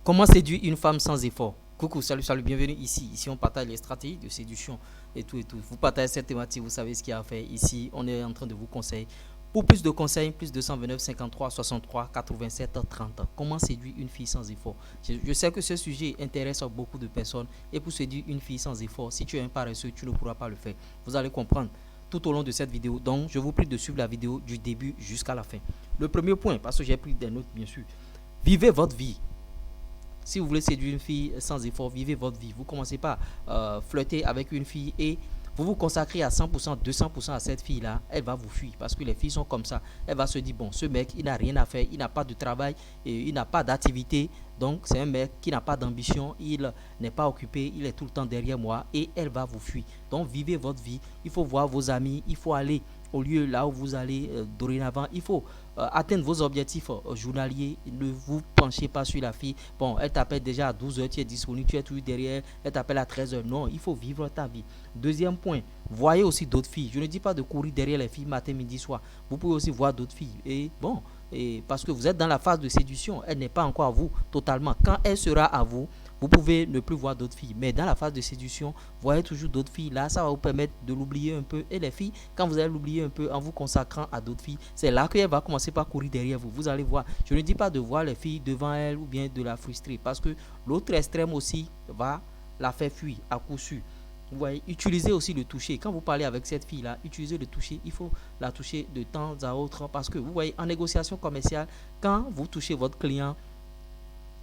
Comment séduire une femme sans effort? Coucou, salut, salut, bienvenue ici. Ici, on partage les stratégies de séduction et tout et tout. Vous partagez cette thématique, vous savez ce qu'il y a à faire. Ici, on est en train de vous conseiller. Pour plus de conseils, plus 229 53 63 87 30. Comment séduire une fille sans effort? Je sais que ce sujet intéresse beaucoup de personnes. Et pour séduire une fille sans effort, si tu es un paresseux, tu ne pourras pas le faire. Vous allez comprendre tout au long de cette vidéo. Donc, je vous prie de suivre la vidéo du début jusqu'à la fin. Le premier point, parce que j'ai pris des notes, bien sûr. Vivez votre vie. Si vous voulez séduire une fille sans effort, vivez votre vie. Vous commencez par flirter avec une fille et vous vous consacrez à 100%, 200% à cette fille-là. Elle va vous fuir parce que les filles sont comme ça. Elle va se dire, bon, ce mec, il n'a rien à faire, il n'a pas de travail, et il n'a pas d'activité. Donc, c'est un mec qui n'a pas d'ambition, il n'est pas occupé, il est tout le temps derrière moi et elle va vous fuir. Donc, vivez votre vie. Il faut voir vos amis, il faut aller au lieu là où vous allez dorénavant. Il faut atteindre vos objectifs journaliers. Ne vous penchez pas sur la fille. Bon, elle t'appelle déjà à 12h, tu es disponible, tu es toujours derrière. Elle t'appelle à 13h. Non, il faut vivre ta vie. Deuxième point, voyez aussi d'autres filles. Je ne dis pas de courir derrière les filles matin, midi, soir. Vous pouvez aussi voir d'autres filles. Et bon, parce que vous êtes dans la phase de séduction, elle n'est pas encore à vous totalement. Quand elle sera à vous, vous pouvez ne plus voir d'autres filles. Mais dans la phase de séduction, voyez toujours d'autres filles. Là, ça va vous permettre de l'oublier un peu. Et les filles, quand vous allez l'oublier un peu en vous consacrant à d'autres filles, c'est là qu'elle va commencer par courir derrière vous. Vous allez voir. Je ne dis pas de voir les filles devant elle ou bien de la frustrer. Parce que l'autre extrême aussi va la faire fuir à coup sûr. Vous voyez, utilisez aussi le toucher. Quand vous parlez avec cette fille-là, utilisez le toucher. Il faut la toucher de temps à autre parce que vous voyez, en négociation commerciale, quand vous touchez votre client,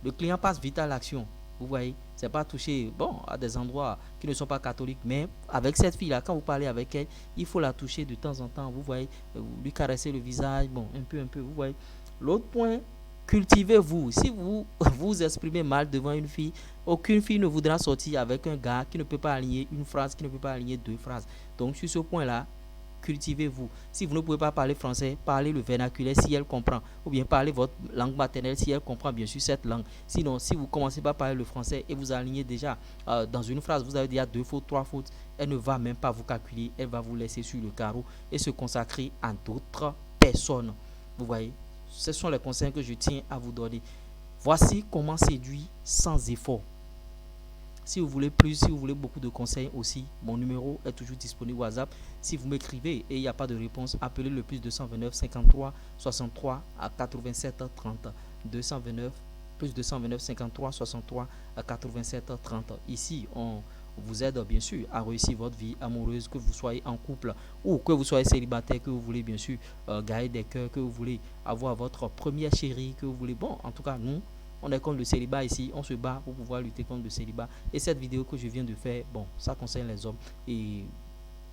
le client passe vite à l'action. Vous voyez, c'est pas toucher, bon, à des endroits qui ne sont pas catholiques, mais avec cette fille-là, quand vous parlez avec elle, il faut la toucher de temps en temps. Vous voyez, lui caresser le visage, bon, un peu, vous voyez. L'autre point, cultivez-vous. Si vous vous exprimez mal devant une fille, aucune fille ne voudra sortir avec un gars qui ne peut pas aligner une phrase, qui ne peut pas aligner deux phrases. Donc, sur ce point-là, cultivez-vous. Si vous ne pouvez pas parler français, parlez le vernaculaire si elle comprend. Ou bien parlez votre langue maternelle si elle comprend bien sûr cette langue. Sinon, si vous commencez par parler le français et vous alignez déjà dans une phrase, vous avez déjà deux fautes, trois fautes, elle ne va même pas vous calculer, elle va vous laisser sur le carreau et se consacrer à d'autres personnes. Vous voyez, ce sont les conseils que je tiens à vous donner. Voici comment séduire sans effort. Si vous voulez plus, si vous voulez beaucoup de conseils aussi, mon numéro est toujours disponible WhatsApp. Si vous m'écrivez et il n'y a pas de réponse, appelez le plus 229 53 63 à 87 30. 229 plus 229 53 63 à 87 30. Ici, on vous aide bien sûr à réussir votre vie amoureuse, que vous soyez en couple ou que vous soyez célibataire, que vous voulez bien sûr gagner des cœurs, que vous voulez avoir votre première chérie, que vous voulez, bon, en tout cas, nous, on est contre le célibat ici, on se bat pour pouvoir lutter contre le célibat. Et cette vidéo que je viens de faire, bon, ça concerne les hommes. Et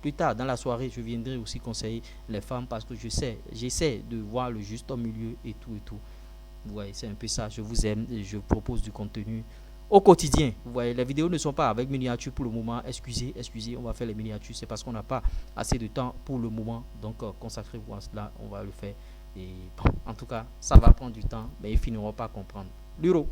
plus tard dans la soirée, je viendrai aussi conseiller les femmes parce que j'essaie de voir le juste au milieu et tout et tout. Vous voyez, c'est un peu ça. Je vous aime et je propose du contenu au quotidien. Vous voyez, les vidéos ne sont pas avec miniatures pour le moment. Excusez, on va faire les miniatures. C'est parce qu'on n'a pas assez de temps pour le moment. Donc, consacrez-vous à cela, on va le faire. Et bon, en tout cas, ça va prendre du temps, mais ils finiront par comprendre. Luro.